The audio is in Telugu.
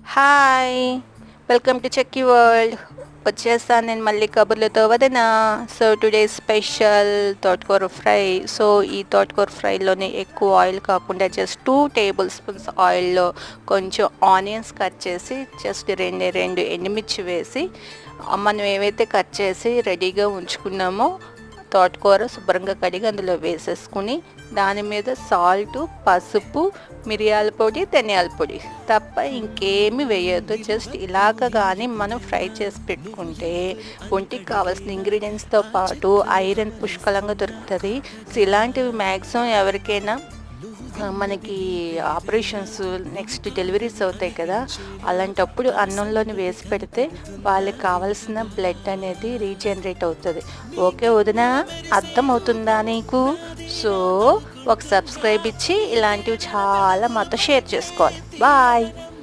Hi! Welcome to chikki world. వచ్చేసాను నేను మళ్ళీ కబుర్లతో వదన. సో టుడే స్పెషల్ తోటకూర ఫ్రై. సో ఈ తోటకూర ఫ్రైలోనే ఎక్కువ ఆయిల్ కాకుండా జస్ట్ 2 టేబుల్ స్పూన్స్ ఆయిల్లో కొంచెం ఆనియన్స్ కట్ చేసి జస్ట్ రెండు ఎండుమిర్చి వేసి మనం ఏవైతే కట్ చేసి రెడీగా ఉంచుకున్నామో తోటకూర శుభ్రంగా కడిగి అందులో వేసేసుకుని దాని మీద సాల్టు, పసుపు, మిరియాల పొడి, ధనియాల పొడి తప్ప ఇంకేమీ వేయొద్దు. జస్ట్ ఇలాగ కానీ మనం ఫ్రై చేసి పెట్టుకుంటే ఒంటికి కావాల్సిన ఇంగ్రీడియంట్స్తో పాటు ఐరన్ పుష్కలంగా దొరుకుతుంది. సో ఇలాంటివి మ్యాక్సిమం ఎవరికైనా మనకి ఆపరేషన్స్ నెక్స్ట్ డెలివరీస్ అవుతాయి కదా, అలాంటప్పుడు అన్నంలోని వేసి పెడితే వాళ్ళకి కావాల్సిన బ్లడ్ అనేది రీజనరేట్ అవుతుంది. ఓకే వదినా, అర్థమవుతుందా నీకు? సో ఒక సబ్స్క్రైబ్ ఇచ్చి ఇలాంటివి చాలా మాతో షేర్ చేసుకోవాలి. బాయ్.